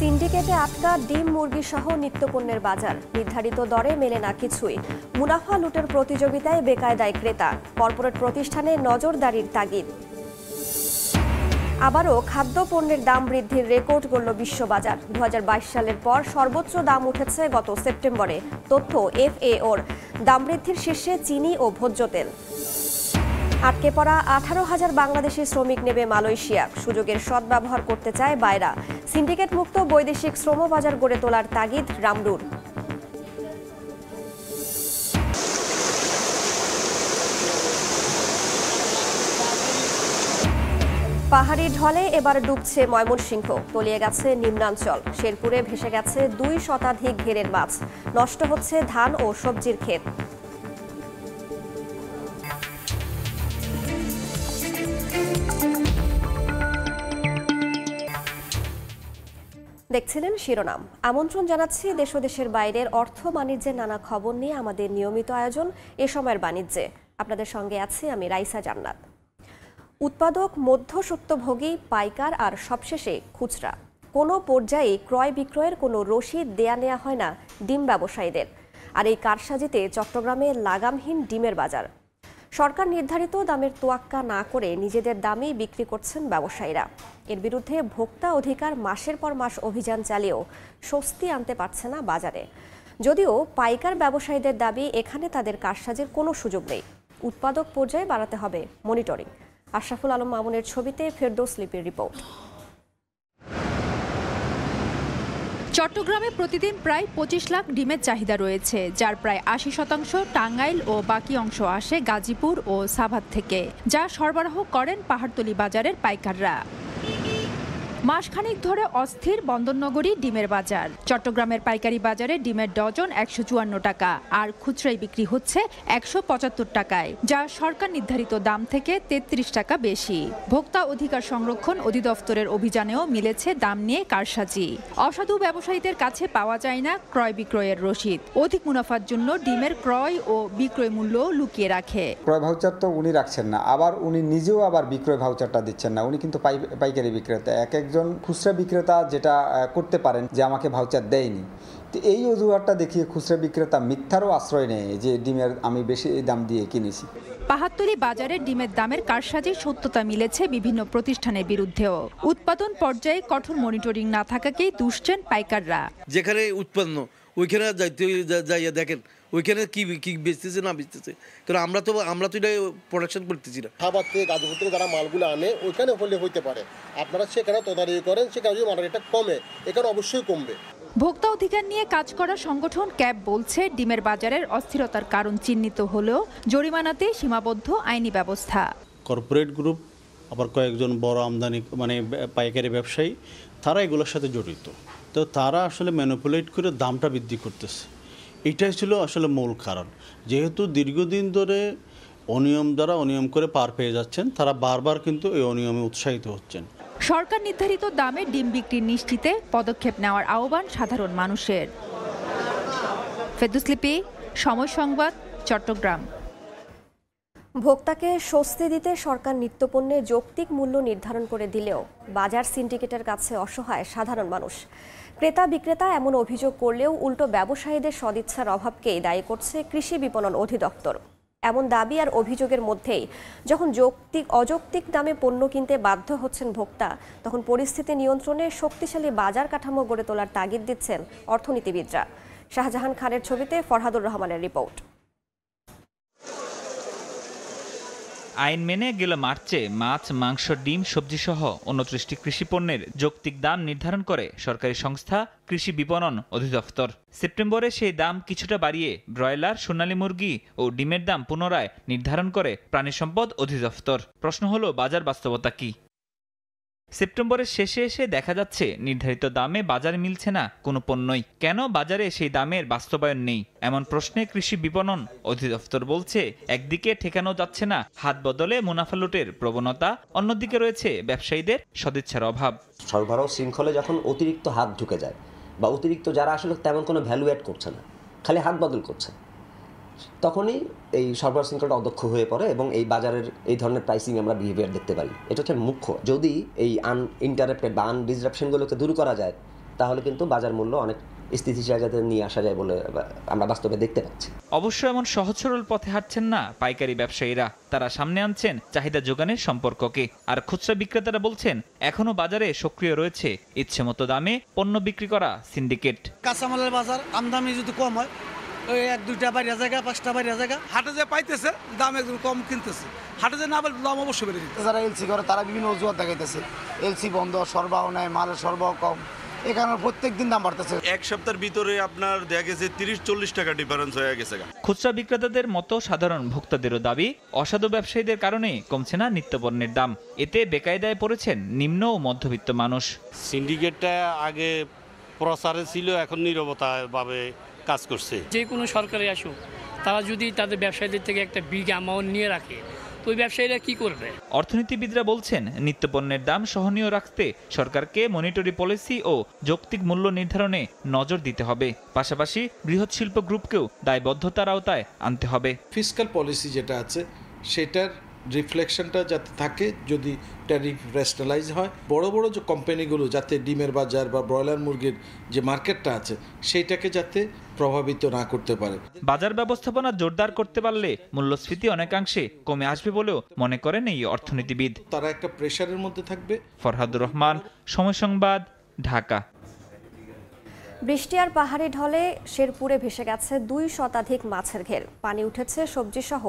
সিন্ডিকেটে আটকা ডিম মুরগি সহ নিত্যপণ্যের বাজার, নির্ধারিত দরে মেলে না কিছুই। মুনাফা লুটের প্রতিযোগিতায় বেকায়দায় ক্রেতা, কর্পোরেট প্রতিষ্ঠানে নজরদারির তাগিদ। আবারও খাদ্যপণ্যের দাম বৃদ্ধির রেকর্ড গড়ল বিশ্ববাজার। 2022 সালের পর সর্বোচ্চ দাম উঠেছে গত সেপ্টেম্বরে। তথ্য FAOর। দাম বৃদ্ধির শীর্ষে চিনি ও ভোজ্য তেল। আটকে পড়া 18,000 বাংলাদেশি শ্রমিক নেবে মালয়েশিয়া। সুযোগের সদ্ব্যবহার করতে চায় বায়রা। সিন্ডিকেট মুক্ত বৈদেশিক শ্রমবাজার গড়ে তোলার তাগিদ রামরুর। পাহাড়ি ঢলে এবার ডুবছে ময়মনসিংহ, তলিয়ে গেছে নিম্নাঞ্চল। শেরপুরে ভেসে গেছে 2 শতাধিক ঘেরের মাছ। নষ্ট হচ্ছে ধান ও সবজির ক্ষেত। দেখছিলেন শিরোনাম। আমন্ত্রণ জানাচ্ছি দেশ ও দেশের বাইরের অর্থ বাণিজ্যের নানা খবর নিয়ে আমাদের নিয়মিত আয়োজন এ সময়ের বাণিজ্যে। আপনাদের সঙ্গে আছি আমি রাইসা জান্নাত। উৎপাদক, মধ্যস্বত্বভোগী, পাইকার আর সবশেষে খুচরা, কোনো পর্যায়ে ক্রয় বিক্রয়ের কোনো রসিদ দেয়া নেওয়া হয় না ডিম ব্যবসায়ীদের। আর এই কারসাজিতে চট্টগ্রামে লাগামহীন ডিমের বাজার। সরকার নির্ধারিত দামের তোয়াক্কা না করে নিজেদের দামেই বিক্রি করছেন ব্যবসায়ীরা। এর বিরুদ্ধে ভোক্তা অধিকার মাসের পর মাস অভিযান চালিয়েও স্বস্তি আনতে পারছে না বাজারে। যদিও পাইকার ব্যবসায়ীদের দাবি, এখানে তাদের কারসাজির কোনো সুযোগ নেই। উৎপাদক পর্যায়ে বাড়াতে হবে মনিটরিং। আশরাফুল আলম মামুনের ছবিতে ফেরদৌস লিপির রিপোর্ট। চট্টগ্রামে প্রতিদিন প্রায় 25 লাখ ডিমের চাহিদা রয়েছে, যার প্রায় 80% টাঙ্গাইল ও বাকি অংশ আসে গাজীপুর ও সাভার থেকে, যা সরবরাহ করেন পাহাড়তলী বাজারের পাইকাররা। মাসখানেক ধরে অস্থির বন্দরনগরী ডিমের বাজার। চট্টগ্রামের পাইকারি বাজারে ডিমের ডজন 154 টাকা, আর খুচরায় বিক্রি হচ্ছে 175 টাকায়, যা সরকার নির্ধারিত দাম থেকে 33 টাকা বেশি। ভোক্তা অধিকার সংরক্ষণ অধিদপ্তরের অভিযানেও মিলেছে দাম নিয়ে কারসাজি। অসাধু ব্যবসায়ীদের কাছে পাওয়া যায় না ক্রয় বিক্রয়ের রসিদ। অধিক মুনাফার জন্য ডিমের ক্রয় ও বিক্রয় মূল্য লুকিয়ে রাখে। ক্রয় ভাউচার তো উনি রাখছেন না, আবার উনি নিজেও আবার বিক্রয় ভাউচারটা দিচ্ছেন না। উনি কিন্তু পাইকারি বিক্রেতা। একজন খুচরা বিক্রেতা যেটা করতে পারেন যে আমাকে ভাউচার দেয়নি, তো এই অজুহাতটা দেখিয়ে খুচরা বিক্রেতা মিথ্যারও আশ্রয় নেয় যে ডিমের আমি বেশি দাম দিয়ে কিনেছি। পাহাড়তলী বাজারে ডিমের দামের কারসাজির সত্যতা মিলেছে বিভিন্ন প্রতিষ্ঠানের বিরুদ্ধেও। উৎপাদন পর্যায়ে কঠোর মনিটরিং না থাকাকেই দুষছেন পাইকাররা। যেখানে উৎপন্ন ওইখানে যাইয়া দেখেন ওইখানে কি বেচতেছে না বেচতেছে, কারণ আমরা তো এটা প্রোডাকশন করতেছি না। খাবার থেকে গাজীপুর থেকে যারা মালগুলো আনে ওইখানে হলে হইতে পারে, আপনারা সেখানে তদারকি করেন, সেখানে যদি মার্কেটটা কমে এখানে অবশ্যই কমবে। ভোক্তা অধিকার নিয়ে কাজ করা সংগঠন ক্যাব বলছে, ডিমের বাজারের অস্থিরতার কারণ চিহ্নিত হলেও জরিমানাতে সীমাবদ্ধ আইনি ব্যবস্থা। কর্পোরেট গ্রুপ, আবার কয়েকজন বড় আমদানি পাইকারি ব্যবসায়ী, তারা এগুলোর সাথে জড়িত। তো তারা আসলে ম্যানিপুলেট করে দামটা বৃদ্ধি করতেছে। এটাই ছিল আসলে মূল কারণ। যেহেতু দীর্ঘদিন ধরে অনিয়ম করে পার পেয়ে যাচ্ছেন, তারা বারবার কিন্তু এই অনিয়মে উৎসাহিত হচ্ছেন। সরকার নির্ধারিত দামে ডিম বিক্রি নিশ্চিতে পদক্ষেপ নেওয়ার আহ্বান সাধারণ মানুষের। ফেরদৌস লিপি, সময় সংবাদ, চট্টগ্রাম। ভোক্তাকে স্বস্তি দিতে সরকার নিত্যপণ্যের যৌক্তিক মূল্য নির্ধারণ করে দিলেও বাজার সিন্ডিকেটের কাছে অসহায় সাধারণ মানুষ। ক্রেতা বিক্রেতা এমন অভিযোগ করলেও উল্টো ব্যবসায়ীদের সদিচ্ছার অভাবকেই দায়ী করছে কৃষি বিপণন অধিদপ্তর। এমন দাবি আর অভিযোগের মধ্যেই যখন অযৌক্তিক দামে পণ্য কিনতে বাধ্য হচ্ছেন ভোক্তা, তখন পরিস্থিতি নিয়ন্ত্রণে শক্তিশালী বাজার কাঠামো গড়ে তোলার তাগিদ দিচ্ছেন অর্থনীতিবিদরা। শাহজাহান খানের ছবিতে ফরহাদুর রহমানের রিপোর্ট। আইন মেনে গেল মার্চে মাছ, মাংস, ডিম, সবজি সহ 29টি কৃষি পণ্যের যৌক্তিক দাম নির্ধারণ করে সরকারি সংস্থা কৃষি বিপণন অধিদপ্তর। সেপ্টেম্বরে সেই দাম কিছুটা বাড়িয়ে ব্রয়লার, সোনালী মুরগি ও ডিমের দাম পুনরায় নির্ধারণ করে প্রাণী সম্পদ অধিদপ্তর। প্রশ্ন হলো, বাজার বাস্তবতা কি? সেপ্টেম্বরের শেষে এসে দেখা যাচ্ছে নির্ধারিত দামে বাজারে মিলছে না কোনো পণ্যই। কেন বাজারে সেই দামের বাস্তবায়ন নেই? এমন প্রশ্নে কৃষি বিপণন অধিদপ্তর বলছে, একদিকে ঠেকানো যাচ্ছে না হাত বদলে মুনাফা লুটের প্রবণতা, অন্যদিকে রয়েছে ব্যবসায়ীদের সদিচ্ছার অভাব। সরবরাহ শৃঙ্খলে যখন অতিরিক্ত হাত ঢুকে যায় বা অতিরিক্ত যারা আসলে তেমন কোনো ভ্যালু অ্যাড করছে না, খালি হাত বদল করছে, তখনই এই সরবরাহ শৃঙ্খলটা অদক্ষ হয়ে পড়ে এবং এই বাজারের এই ধরনের প্রাইসিং আমরা বিহেভিয়ার দেখতে পারি। এটা হচ্ছে মুখ্য। যদি এই আনইন্টারাপ্টেড বা আনডিসরাপশনগুলোকে দূর করা যায়, তাহলে কিন্তু বাজার মূল্য অনেক স্থিতিশীল যাতে নিয়ে আসা যায় বলে আমরা বাস্তবে দেখতে পাচ্ছি। অবশ্য এমন সহজ সরল পথে হাঁটছেন না পাইকারি ব্যবসায়ীরা। তারা সামনে আনছেন চাহিদা যোগানের সম্পর্ককে। আর খুচরা বিক্রেতারা বলছেন এখনো বাজারে সক্রিয় রয়েছে ইচ্ছেমতো দামে পণ্য বিক্রি করা সিন্ডিকেট। কাঁচামালের বাজার আমদানি যদি কম হয়, ওই 1-2টা বাইরে জায়গা 5টা বাইরে জায়গা হাটে যে পাইতেছে দাম একদম কম কিনতেছে, হাটে যে না দাম অবশ্যই বেড়ে দিচ্ছে। যারা এলসি করে তারা বিভিন্ন অজুহাত দেখাইতেছে, এলসি বন্ধ, সরবরাহ নেয়, মালের সরবরাহ কম, এখানে প্রত্যেক দিন দাম বাড়তেছে। এক সপ্তাহের ভিতরে আপনার দেখা গেছে 30-40 টাকা ডিফারেন্স হয়ে গেছে। খুচরা বিক্রেতাদের মতো সাধারণ ভোক্তাদেরও দাবি, অসাধু ব্যবসায়ীদের কারণে কমছে না নিত্যপণ্যের দাম। এতে বেকায়দায় পড়েছেন নিম্ন ও মধ্যবিত্ত মানুষ। সিন্ডিকেটটা আগে প্রচারে ছিল, এখন নীরবতাভাবে কাজ করছে। যে কোনো সরকারে আসুক, তারা যদি তাদের ব্যবসায়ীদের থেকে একটা বিগ অ্যামাউন্ট নিয়ে রাখে, তো ওই ব্যবসায়ীরা কি করবে? অর্থনীতিবিদরা বলছেন নিত্যপণ্যের দাম সহনীয় রাখতে সরকারকে মনিটরি পলিসি ও যৌক্তিক মূল্য নির্ধারণে নজর দিতে হবে। পাশাপাশি বৃহৎ শিল্প গ্রুপকেও দায়বদ্ধতার আওতায় আনতে হবে। ফিসক্যাল পলিসি যেটা আছে সেটার রিফ্লেকশনটা যাতে থাকে, যদি ট্যারিফ রেস্টালাইজ হয়, বড় বড় যে কোম্পানিগুলো যাতে ডিমের বাজার বা ব্রয়লার মুরগির যে মার্কেটটা আছে সেইটাকে যাতে প্রভাবিত না করতে পারে। বাজার ব্যবস্থাপনা জোরদার করতে পারলে মূল্যস্ফীতি অনেকাংশে কমে আসবে বলেও মনে করেন এই অর্থনীতিবিদ। তারা একটা প্রেসারের মধ্যে থাকবে। ফরহাদুর রহমান, সময় সংবাদ, ঢাকা। বৃষ্টি আর পাহাড়ি ঢলে শেরপুরে ভেসে গেছে 2 শতাধিক মাছের ঘের। পানি উঠেছে সবজি সহ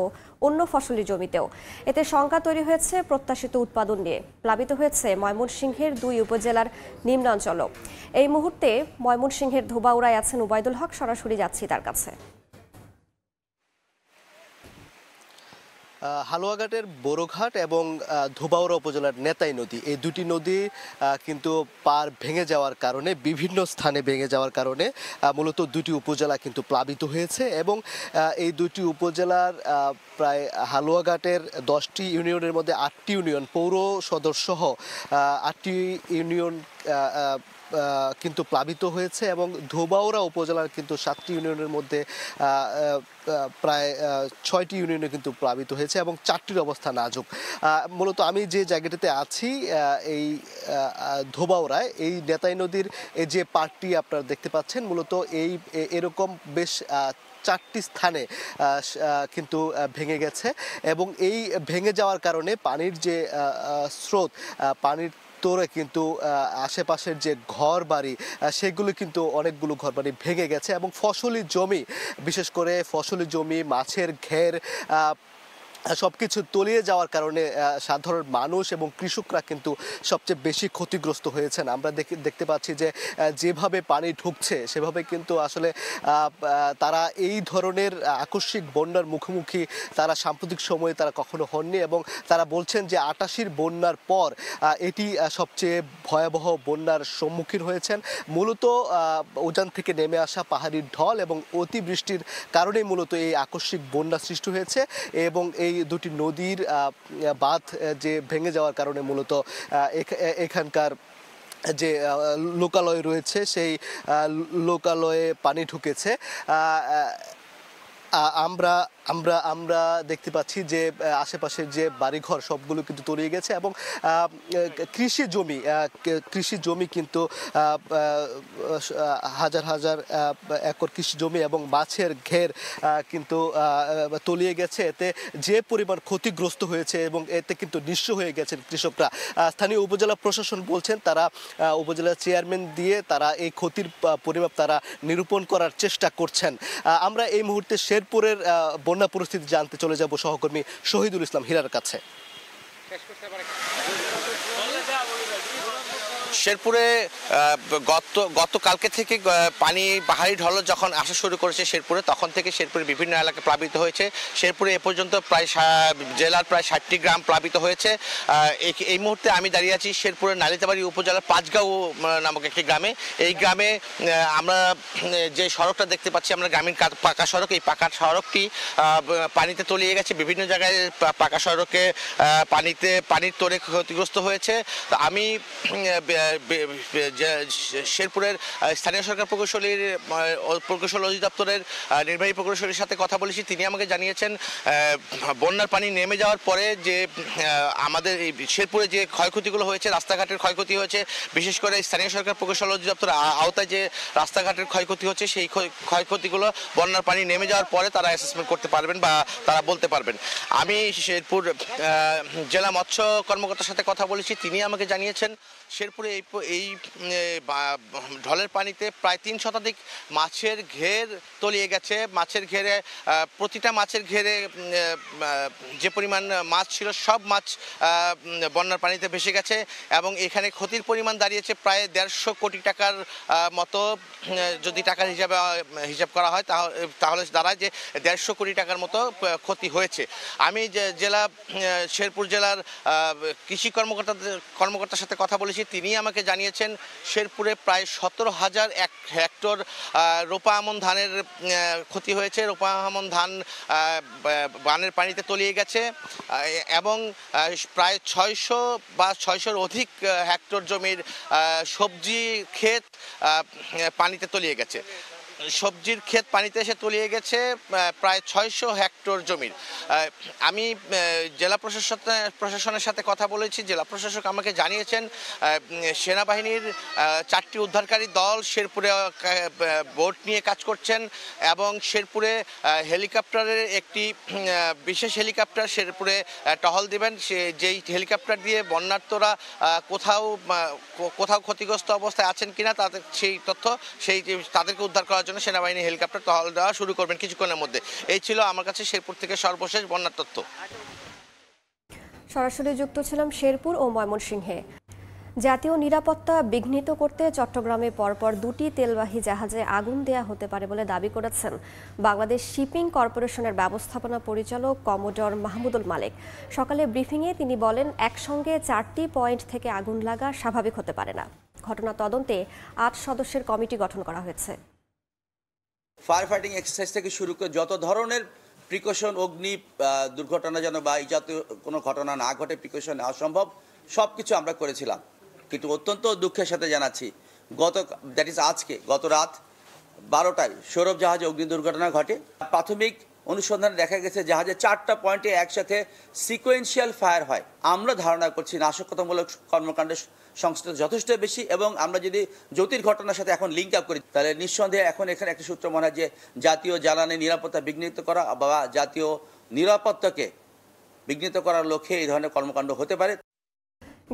অন্য ফসলি জমিতেও। এতে শঙ্কা তৈরি হয়েছে প্রত্যাশিত উৎপাদন নিয়ে। প্লাবিত হয়েছে ময়মনসিংহের 2 উপজেলার নিম্নাঞ্চলও। এই মুহূর্তে ময়মনসিংহের ধোবাউড়ায় আছেন উবাইদুল হক, সরাসরি যাচ্ছি তার কাছে। হালুয়াঘাটের বোরোঘাট এবং ধোবাউড়া উপজেলার নেতাই নদী, এই দুটি নদী কিন্তু পার ভেঙে যাওয়ার কারণে, বিভিন্ন স্থানে ভেঙে যাওয়ার কারণে মূলত দুটি উপজেলা কিন্তু প্লাবিত হয়েছে। এবং এই দুটি উপজেলার প্রায় হালুয়াঘাটের 10টি ইউনিয়নের মধ্যে 8টি ইউনিয়ন, পৌর সদরসহ 8টি ইউনিয়ন কিন্তু প্লাবিত হয়েছে। এবং ধোবাউড়া উপজেলার কিন্তু 7টি ইউনিয়নের মধ্যে প্রায় 6টি ইউনিয়নে কিন্তু প্লাবিত হয়েছে এবং 4টির অবস্থা নাজুক। মূলত আমি যে জায়গাটিতে আছি এই ধোবাউড়ায়, এই নেতাই নদীর এই যে পাড়টি আপনারা দেখতে পাচ্ছেন, মূলত এরকম বেশ 4টি স্থানে কিন্তু ভেঙে গেছে। এবং এই ভেঙে যাওয়ার কারণে পানির যে স্রোত, পানির তোরে কিন্তু আশেপাশের যে ঘর বাড়ি সেগুলো কিন্তু অনেকগুলো ঘর বাড়ি ভেঙে গেছে। এবং ফসলি জমি, বিশেষ করে ফসলি জমি, মাছের ঘের সব কিছু তলিয়ে যাওয়ার কারণে সাধারণ মানুষ এবং কৃষকরা কিন্তু সবচেয়ে বেশি ক্ষতিগ্রস্ত হয়েছেন। আমরা দেখতে পাচ্ছি যে যেভাবে পানি ঢুকছে সেভাবে কিন্তু আসলে তারা এই ধরনের আকস্মিক বন্যার মুখোমুখি তারা সাম্প্রতিক সময়ে তারা কখনো হননি। এবং তারা বলছেন যে 88 বন্যার পর এটি সবচেয়ে ভয়াবহ বন্যার সম্মুখীন হয়েছেন। মূলত উজান থেকে নেমে আসা পাহাড়ি ঢল এবং অতিবৃষ্টির কারণেই মূলত এই আকস্মিক বন্যা সৃষ্টি হয়েছে। এবং এই দুটি নদীর বাঁধ যে ভেঙে যাওয়ার কারণে মূলত এখানকার যে লোকালয় রয়েছে সেই লোকালয়ে পানি ঢুকেছে। আমরা দেখতে পাচ্ছি যে আশেপাশের যে বাড়িঘর সবগুলো কিন্তু তলিয়ে গেছে। এবং কৃষি জমি কিন্তু হাজার হাজার একর কৃষি জমি এবং মাছের ঘের কিন্তু তলিয়ে গেছে। এতে যে পরিমাণ ক্ষতিগ্রস্ত হয়েছে এবং এতে কিন্তু নিঃস্ব হয়ে গেছেন কৃষকরা। স্থানীয় উপজেলা প্রশাসন বলছেন তারা উপজেলা চেয়ারম্যান দিয়ে তারা এই ক্ষতির পরিমাপ তারা নিরূপণ করার চেষ্টা করছেন। আমরা এই মুহূর্তে শেরপুরের বন্যা পরিস্থিতি জানতে চলে যাব সহকর্মী শহীদুল ইসলাম হীরার কাছে। শেরপুরে গতকালকে থেকে পানি পাহাড়ি ঢল যখন আসা শুরু করেছে শেরপুরে, তখন থেকে শেরপুরের বিভিন্ন এলাকা প্লাবিত হয়েছে। শেরপুরে এ পর্যন্ত প্রায় জেলার প্রায় 60টি গ্রাম প্লাবিত হয়েছে। এই মুহূর্তে আমি দাঁড়িয়ে আছি শেরপুরের নালিতাবাড়ি উপজেলার পাঁচগাঁও নামক একটি গ্রামে। এই গ্রামে আমরা যে সড়কটা দেখতে পাচ্ছি, আমরা গ্রামীণ পাকা সড়ক, এই পাকা সড়কটি পানিতে তলিয়ে গেছে। বিভিন্ন জায়গায় পাকা সড়কে পানির তোরে ক্ষতিগ্রস্ত হয়েছে। তো আমি শেরপুরের স্থানীয় সরকার প্রকৌশল অধিদপ্তরের নির্বাহী প্রকৌশলীর সাথে কথা বলেছি। তিনি আমাকে জানিয়েছেন বন্যার পানি নেমে যাওয়ার পরে যে আমাদের এই শেরপুরে যে ক্ষয়ক্ষতিগুলো হয়েছে, রাস্তাঘাটের ক্ষয়ক্ষতি হয়েছে, বিশেষ করে স্থানীয় সরকার প্রকৌশল অধিদপ্তরের আওতায় যে রাস্তাঘাটের ক্ষয়ক্ষতি হচ্ছে, সেই ক্ষয়ক্ষতিগুলো বন্যার পানি নেমে যাওয়ার পরে তারা অ্যাসেসমেন্ট করতে পারবেন বা তারা বলতে পারবেন। আমি শেরপুর জেলা মৎস্য কর্মকর্তার সাথে কথা বলেছি। তিনি আমাকে জানিয়েছেন শেরপুরে এই ঢলের পানিতে প্রায় 3 শতাধিক মাছের ঘের তলিয়ে গেছে। মাছের ঘেরে প্রতিটা মাছের ঘেরে যে পরিমাণ মাছ ছিল সব মাছ বন্যার পানিতে ভেসে গেছে এবং এখানে ক্ষতির পরিমাণ দাঁড়িয়েছে প্রায় 150 কোটি টাকার মতো। যদি টাকার হিসাব করা হয় তাহলে দাঁড়ায় যে 150 কোটি টাকার মতো ক্ষতি হয়েছে। আমি শেরপুর জেলার কৃষি কর্মকর্তার সাথে কথা বলেছি। তিনি আমাকে জানিয়েছেন শেরপুরে প্রায় 17,000 হেক্টর রোপা আমন ধানের ক্ষতি হয়েছে। রোপা আমন ধান বানের পানিতে তলিয়ে গেছে এবং প্রায় 600 বা 600-র অধিক হেক্টর জমির সবজি ক্ষেত পানিতে তলিয়ে গেছে। সবজির ক্ষেত পানিতে এসে তলিয়ে গেছে প্রায় 600 হেক্টর জমির। আমি জেলা প্রশাসনের সাথে কথা বলেছি। জেলা প্রশাসক আমাকে জানিয়েছেন সেনাবাহিনীর 4টি উদ্ধারকারী দল শেরপুরে বোট নিয়ে কাজ করছেন এবং শেরপুরে হেলিকপ্টারের একটি বিশেষ হেলিকপ্টার শেরপুরে টহল দেবেন। যেই হেলিকপ্টার দিয়ে বন্যার্তরা কোথাও ক্ষতিগ্রস্ত অবস্থায় আছেন কিনা তাদের সেই তথ্য তাদেরকে উদ্ধার করার জন্য সেনাবাহিনী হেলিকপ্টার টহল দেওয়া শুরু করবেন কিছুক্ষণের মধ্যে। এই ছিল আমার কাছে শেরপুর থেকে সর্বশেষ বন্যার তথ্য। সরাসরি যুক্ত ছিলাম শেরপুর ও ময়মনসিংহে। জাতীয় নিরাপত্তা বিঘ্নিত করতে চট্টগ্রামে পরপর 2টি তেলবাহী জাহাজে আগুন দেয়া হতে পারে বলে দাবি করেছেন বাংলাদেশ শিপিং কর্পোরেশনের ব্যবস্থাপনা পরিচালক কমোডর মাহমুদুল মালেক। সকালে ব্রিফিংয়ে তিনি বলেন, একসঙ্গে 4টি পয়েন্ট থেকে আগুন লাগা স্বাভাবিক হতে পারে না। ঘটনা তদন্তে 8 সদস্যের কমিটি গঠন করা হয়েছে। ফায়ার ফাইটিং এক্সারসাইজ থেকে শুরু করে যত ধরনের প্রিকশন, অগ্নি দুর্ঘটনা যেন বা এই জাতীয় কোনো ঘটনা না ঘটে প্রিকশন নেওয়া সম্ভব সব কিছু আমরা করেছিলাম। কিন্তু অত্যন্ত দুঃখের সাথে জানাচ্ছি আজকে গত রাত 12টায় সৌরভ জাহাজে অগ্নি দুর্ঘটনা ঘটে। প্রাথমিক অনুসন্ধানে দেখা গেছে জাহাজে 4টা পয়েন্টে একসাথে সিকোয়েন্সিয়াল ফায়ার হয়। আমরা ধারণা করছি নাশকতামূলক কর্মকাণ্ডের সংশ্লিষ্ট যথেষ্ট বেশি এবং আমরা যদি জ্যোতির ঘটনার সাথে এখন লিঙ্ক আপ করি তাহলে নিঃসন্দেহে এখন এখানে একটা সূত্র মনে হয় যে জাতীয় জ্বালানি নিরাপত্তা বিঘ্নিত করা বা জাতীয় নিরাপত্তাকে বিঘ্নিত করার লক্ষ্যে এই ধরনের কর্মকাণ্ড হতে পারে।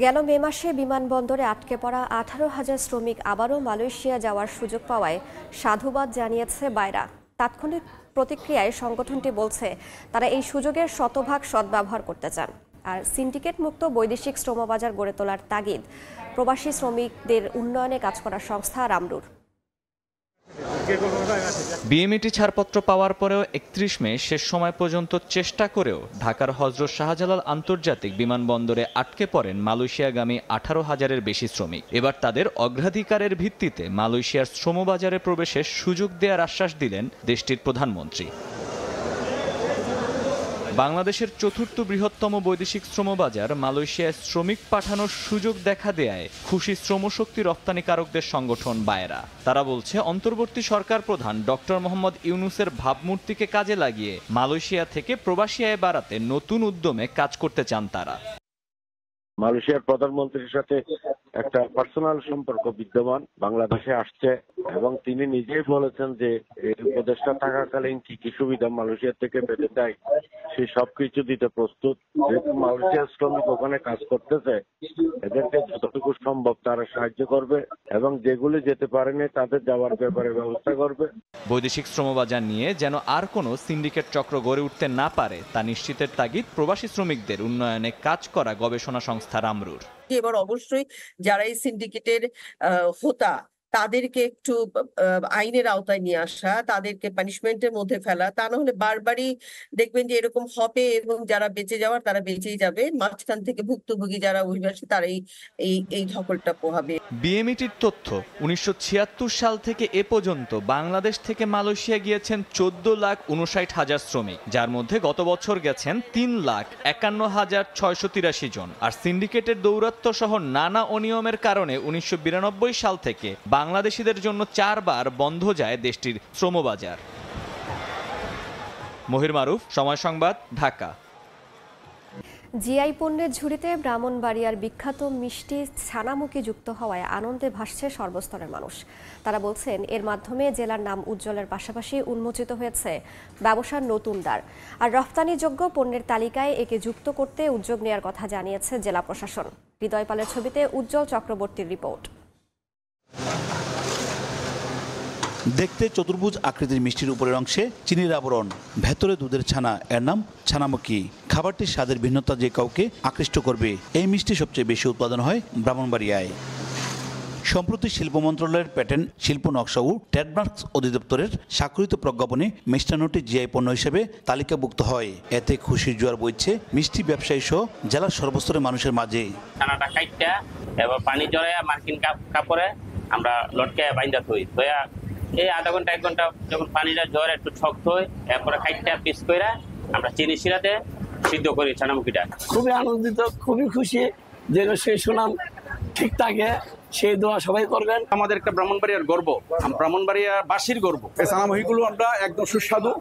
গেল মে মাসে বিমানবন্দরে আটকে পড়া 18,000 শ্রমিক আবারও মালয়েশিয়া যাওয়ার সুযোগ পাওয়ায় সাধুবাদ জানিয়েছে বায়রা। তাৎক্ষণিক প্রতিক্রিয়ায় সংগঠনটি বলছে তারা এই সুযোগের শতভাগ সদ্ব্যবহার করতে চান। আর সিন্ডিকেট মুক্ত বৈদেশিক শ্রমবাজার গড়ে তোলার তাগিদ প্রবাসী শ্রমিকদের উন্নয়নে কাজ করার সংস্থা রামরুর। বিএমইটি ছাড়পত্র পাওয়ার পরেও 31 মে শেষ সময় পর্যন্ত চেষ্টা করেও ঢাকার হযরত শাহজালাল আন্তর্জাতিক বিমানবন্দরে আটকে পড়েন মালয়েশিয়াগামী 18,000-এর বেশি শ্রমিক। এবার তাদের অগ্রাধিকারের ভিত্তিতে মালয়েশিয়ার শ্রমবাজারে প্রবেশের সুযোগ দেওয়ার আশ্বাস দিলেন দেশটির প্রধানমন্ত্রী। বাংলাদেশের 4র্থ বৃহত্তম বৈদেশিক শ্রমবাজার মালয়েশিয়ায় শ্রমিক পাঠানোর সুযোগ দেখা দেয় খুশি শ্রমশক্তি রপ্তানিকারকদের সংগঠন বায়রা। তারা বলছে অন্তর্বর্তী সরকার প্রধান ডক্টর মোহাম্মদ ইউনূসের ভাবমূর্তিকে কাজে লাগিয়ে মালয়েশিয়া থেকে প্রবাসী আয় বাড়াতে নতুন উদ্যমে কাজ করতে চান তারা। মালয়েশিয়ার প্রধানমন্ত্রীর সাথে একটা পার্সোনাল সম্পর্ক বিদ্যমান, বাংলাদেশে আসছে এবং তিনি নিজেই বলেছেন যে এই উপদেষ্টা থাকাকালীন কি কি সুবিধা মালয়েশিয়া থেকে পেতে চাই সে সবকিছু দিতে প্রস্তুত। যেহেতু মালয়েশিয়ার শ্রমিক ওখানে কাজ করতেছে, এদেরকে যতটুকু সম্ভব তারা সাহায্য করবে এবং যেগুলি যেতে পারেনি তাদের যাওয়ার ব্যাপারে ব্যবস্থা করবে। বৈদেশিক শ্রমবাজার নিয়ে যেন আর কোনো সিন্ডিকেট চক্র গড়ে উঠতে না পারে তা নিশ্চিতের তাগিদ প্রবাসী শ্রমিকদের উন্নয়নে কাজ করা গবেষণা সংস্থা রামরুর। এবার অবশ্যই যারা এই সিন্ডিকেটের হোতা তাদেরকে একটু আইনের আওতায় নিয়ে আসা, তাদেরকে পানিশমেন্টের মধ্যে ফেলা, তা না হলে বারবারই দেখবেন যে এরকম হবে এবং যারা বেঁচে যাওয়ার তারা বেঁচেই যাবে, মাঝখান থেকে ভুক্তভোগী যারা অভিবাসী তারাই এই ধকলটা পোহাবে। বিএমইটির তথ্য 1976 সাল থেকে এ পর্যন্ত বাংলাদেশ থেকে মালয়েশিয়া গিয়েছেন 14,59,000 শ্রমিক, যার মধ্যে গত বছর গেছেন 3,51,683 জন। আর সিন্ডিকেটের দৌরাত্ম্য সহ নানা অনিয়মের কারণে 1992 সাল থেকে বাংলাদেশিদের জন্য 4 বার বন্ধ যায় দেশটির শ্রমবাজার। মহির মারুফ, সময় সংবাদ, ঢাকা। জিআই পণ্যের ঝুড়িতে ব্রাহ্মণবাড়িয়ার বিখ্যাত মিষ্টি ছানামুখী যুক্ত হওয়ায় আনন্দে ভাসছে সর্বস্তরের মানুষ। তারা বলছেন এর মাধ্যমে জেলার নাম উজ্জ্বলের পাশাপাশি উন্মোচিত হয়েছে ব্যবসার নতুন দ্বার। আর রফতানিযোগ্য পণ্যের তালিকায় একে যুক্ত করতে উদ্যোগ নেওয়ার কথা জানিয়েছে জেলা প্রশাসন। হৃদয় পালের ছবিতে উজ্জ্বল চক্রবর্তীর রিপোর্ট। দেখতে চতুর্ভুজ আকৃতির মিষ্টির উপরের অংশে চিনির আবরণ, ভেতরে দুধের ছানা, এর নাম ছানামুখী। খাবারটির স্বাদের ভিন্নতা যে কাউকে আকৃষ্ট করবে। এই মিষ্টি সবচেয়ে বেশি উৎপাদন হয় ব্রাহ্মণবাড়িয়ায়। সম্প্রতি শিল্প মন্ত্রণালয়ের প্যাটেন্ট, শিল্প নকশা ও ট্রেডমার্কস অধিদপ্তরের স্বাক্ষরিত প্রজ্ঞাপনে মিষ্টান্নটি জিআই পণ্য হিসেবে তালিকাভুক্ত হয়। এতে খুশির জোয়ার বইছে মিষ্টি ব্যবসায়ী সহ জেলার সর্বস্তরের মানুষের মাঝে। ছানাটা কাইটটা এবার পানি জড়াইয়া মার্কিন কাপড়ে আমরা লটকে বাইন্দা থই, এই আধা ঘন্টা 1 ঘন্টা যখন পানিটা জ্বর একটু শক্ত হয়, এরপরে খাইটটা পিস করে আমরা চিনি শিরাতে সিদ্ধ করি ছানামুখীটা। খুবই আনন্দিত, খুবই খুশি যে সেই সুনাম ঠিক থাকে, সেই দোয়া সবাই করবেন। আমাদের একটা ব্রাহ্মণবাড়িয়ার গর্ব, ব্রাহ্মণবাড়িয়াবাসীর গর্ব। এই ছানামুখীগুলো আমরা একদম সুস্বাদু,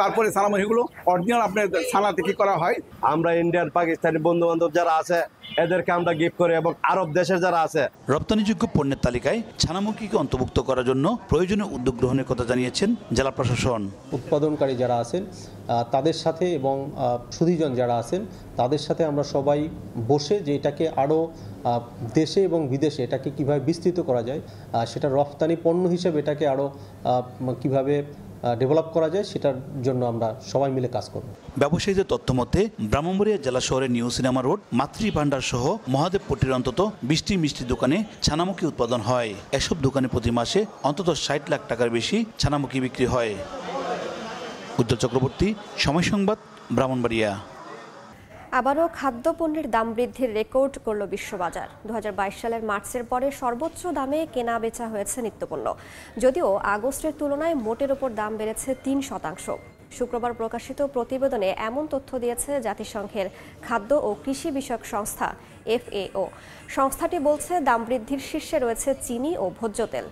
তারপরে ছানামুখীগুলো অরিজিনাল আপনার ছানা থেকে করা হয়। আমরা ইন্ডিয়ান পাকিস্তানি বন্ধু বান্ধব যারা আছে এদেরকে আমরা গিফট করি এবং আরব দেশের যারা আছে। রপ্তানিযোগ্য পণ্যের তালিকায় ছানামুখীকে অন্তর্ভুক্ত করার জন্য প্রয়োজনীয় উদ্যোগ গ্রহণের কথা জানিয়েছেন জেলা প্রশাসন। উৎপাদনকারী যারা আছেন তাদের সাথে এবং সুধীজন যারা আছেন তাদের সাথে আমরা সবাই বসে যে এটাকে আরও দেশে এবং বিদেশে এটাকে কিভাবে বিস্তৃত করা যায়, সেটা রপ্তানি পণ্য হিসেবে এটাকে আরও কিভাবে ডেভেলপ করা যায় সেটার জন্য আমরা সবাই মিলে কাজ করব। ব্যবসায়ীদের তথ্য মতে ব্রাহ্মণবাড়িয়া জেলা শহরের নিউ সিনেমা রোড, মাতৃ ভান্ডার সহ মহাদেবপট্টির অন্তত 20টি মিষ্টি দোকানে ছানামুখী উৎপাদন হয়। এসব দোকানে প্রতি মাসে অন্তত 60 লাখ টাকার বেশি ছানামুখী বিক্রি হয়। উজ্জ্বল চক্রবর্তী, সময় সংবাদ, ব্রাহ্মণবাড়িয়া। আবারও খাদ্যপণ্যের দাম বৃদ্ধির রেকর্ড করল বিশ্ববাজার। 2022 সালের মার্চের পরে সর্বোচ্চ দামে কেনা বেচা হয়েছে নিত্যপণ্য, যদিও আগস্টের তুলনায় মোটের ওপর দাম বেড়েছে 3%। শুক্রবার প্রকাশিত প্রতিবেদনে এমন তথ্য দিয়েছে জাতিসংঘের খাদ্য ও কৃষি বিষয়ক সংস্থা FAO। সংস্থাটি বলছে দাম বৃদ্ধির শীর্ষে রয়েছে চিনি ও ভোজ্য তেল।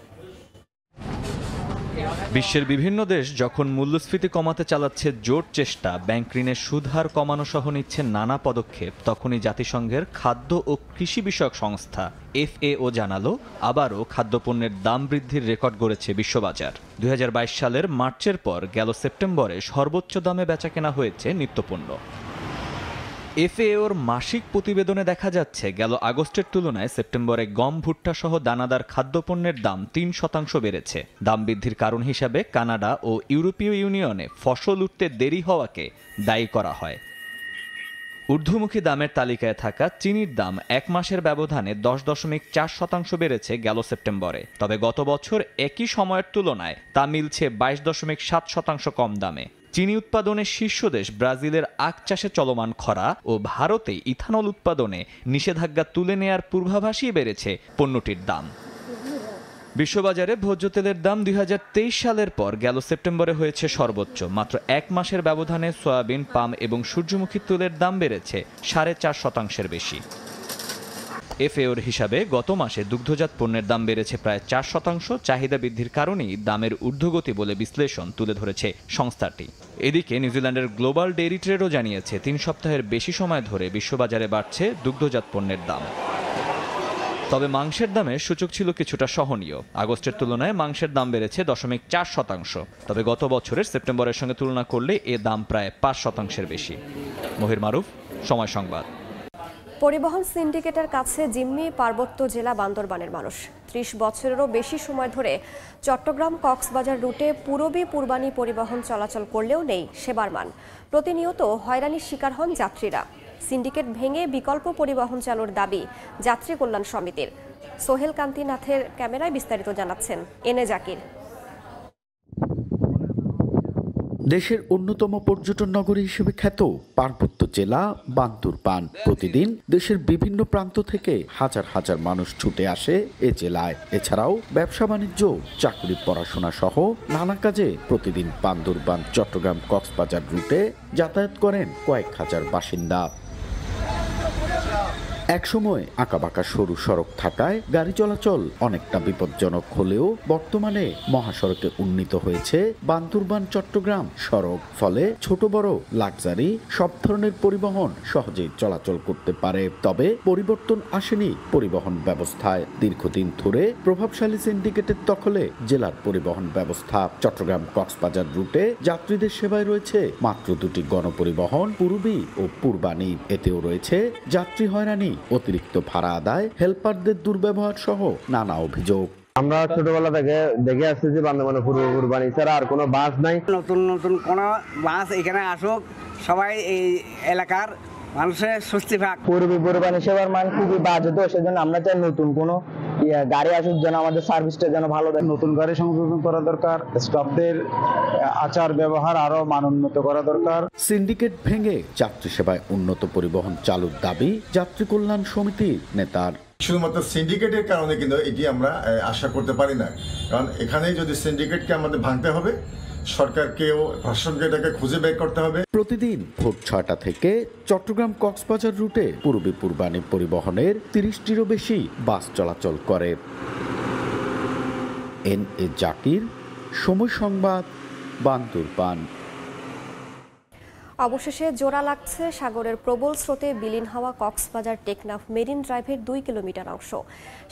বিশ্বের বিভিন্ন দেশ যখন মূল্যস্ফীতি কমাতে চালাচ্ছে জোর চেষ্টা, ব্যাংক ঋণের সুদহার কমানো সহ নিচ্ছে নানা পদক্ষেপ, তখনই জাতিসংঘের খাদ্য ও কৃষি বিষয়ক সংস্থা FAO জানালো আবারও খাদ্যপণ্যের দাম বৃদ্ধির রেকর্ড গড়েছে বিশ্ববাজার। 2022 সালের মার্চের পর গেল সেপ্টেম্বরে সর্বোচ্চ দামে বেচাকেনা হয়েছে নিত্যপণ্য। FAOর মাসিক প্রতিবেদনে দেখা যাচ্ছে গেল আগস্টের তুলনায় সেপ্টেম্বরে গম, ভুট্টা সহ দানাদার খাদ্যপণ্যের দাম 3% বেড়েছে। দাম বৃদ্ধির কারণ হিসাবে কানাডা ও ইউরোপীয় ইউনিয়নে ফসল উঠতে দেরি হওয়াকে দায়ী করা হয়। ঊর্ধ্বমুখী দামের তালিকায় থাকা চিনির দাম 1 মাসের ব্যবধানে 10.4% বেড়েছে গেল সেপ্টেম্বরে। তবে গত বছর একই সময়ের তুলনায় তা মিলছে 22.7% কম দামে। চিনি উৎপাদনের শীর্ষ দেশ ব্রাজিলের আখ চাষে চলমান খরা ও ভারতে ইথানল উৎপাদনে নিষেধাজ্ঞা তুলে নেয়ার পূর্বাভাসই বেড়েছে পণ্যটির দাম। বিশ্ববাজারে ভোজ্য তেলের দাম 2023 সালের পর গেল সেপ্টেম্বরে হয়েছে সর্বোচ্চ। মাত্র 1 মাসের ব্যবধানে সয়াবিন, পাম এবং সূর্যমুখী তেলের দাম বেড়েছে 4.5% বেশি। FAOর হিসাবে গত মাসে দুগ্ধজাত পণ্যের দাম বেড়েছে প্রায় 4%। চাহিদা বৃদ্ধির কারণেই দামের ঊর্ধ্বগতি বলে বিশ্লেষণ তুলে ধরেছে সংস্থাটি। এদিকে নিউজিল্যান্ডের গ্লোবাল ডেইরি ট্রেডও জানিয়েছে 3 সপ্তাহের বেশি সময় ধরে বিশ্ববাজারে বাড়ছে দুগ্ধজাত পণ্যের দাম। তবে মাংসের দামের সূচক ছিল কিছুটা সহনীয়। আগস্টের তুলনায় মাংসের দাম বেড়েছে 0.4%। তবে গত বছরের সেপ্টেম্বরের সঙ্গে তুলনা করলে এ দাম প্রায় 5%-এর বেশি। মহির মারুফ, সময় সংবাদ। পরিবহন সিন্ডিকেটের কাছে জিম্মি পার্বত্য জেলা বান্দরবানের মানুষ। 30 বছরেরও বেশি সময় ধরে চট্টগ্রাম কক্সবাজার রুটে পূরবী পূর্বানী পরিবহন চলাচল করলেও নেই সেবার মান। প্রতিনিয়ত হয়রানির শিকার হন যাত্রীরা। সিন্ডিকেট ভেঙে বিকল্প পরিবহন চালুর দাবি যাত্রী কল্যাণ সমিতির। সোহেল কান্তিনাথের ক্যামেরায় বিস্তারিত জানাচ্ছেন এনে জাকির। দেশের অন্যতম পর্যটন নগরী হিসেবে খ্যাত পার্বত্য জেলা বান্দরবান। প্রতিদিন দেশের বিভিন্ন প্রান্ত থেকে হাজার হাজার মানুষ ছুটে আসে এ জেলায়। এছাড়াও ব্যবসা বাণিজ্য, চাকরি, পড়াশোনা সহ নানা কাজে প্রতিদিন বান্দরবান, চট্টগ্রাম, কক্সবাজার রুটে যাতায়াত করেন কয়েক হাজার বাসিন্দা। একসময় আঁকাবাঁকা সরু সড়ক থাকায় গাড়ি চলাচল অনেকটা বিপজ্জনক হলেও বর্তমানে মহাসড়কে উন্নীত হয়েছে বান্দরবান চট্টগ্রাম সড়ক। ফলে ছোট বড় লাক্সারি সব ধরনের পরিবহন সহজেই চলাচল করতে পারে। তবে পরিবর্তন আসেনি পরিবহন ব্যবস্থায়। দীর্ঘদিন ধরে প্রভাবশালী সিন্ডিকেটের দখলে জেলার পরিবহন ব্যবস্থা। চট্টগ্রাম কক্সবাজার রুটে যাত্রীদের সেবায় রয়েছে মাত্র দুটি গণপরিবহন, পূর্বী ও পূর্বানী। এতেও রয়েছে যাত্রী হয়রানি, অতিরিক্ত ভাড়া আদায়, হেল্পারদের দুর্ব্যবহার সহ নানা অভিযোগ। আমরা ছোটবেলা থেকে দেখে আসছি যে বান্দরবানে পূর্বানী ছাড়া আর কোনো বাস নাই। নতুন নতুন কোনো বাস এখানে আসুক, সবাই এই এলাকার মানুষের স্বস্তি পাক। পূর্বানী সেবার মান খুবই বাজে, তো সেজন্য আমরা চাই নতুন কোনো গাড়ি আসুক, যেন আমাদের সার্ভিসটা যেন ভালো দেয়। নতুন গাড়ি সংযোজন করা দরকার, স্টাফদের আচার ব্যবহার আরো মানোন্নত করা দরকার। সিন্ডিকেট ভেঙে যাত্রী সেবায় উন্নত পরিবহন চালুর দাবি যাত্রী কল্যাণ সমিতির নেতার। শুধুমাত্র সিন্ডিকেটের কারণে কিন্তু এটি আমরা আশা করতে পারি না, কারণ এখানে যদি সিন্ডিকেটকে আমাদের ভাঙতে হবে, সরকারকেও প্রশাসনকে এটাকে খুঁজে বের করতে হবে। প্রতিদিন ভোর 6টা থেকে চট্টগ্রাম কক্সবাজার রুটে পূর্বী পূর্বানী পরিবহনের 30টিরও বেশি বাস চলাচল করে। এনএ জাকির, সময় সংবাদ, বান্দরবান। অবশেষে জোড়া লাগছে সাগরের প্রবল স্রোতে বিলীন হওয়া কক্সবাজার টেকনাফ মেরিন ড্রাইভের 2 কিলোমিটার অংশ।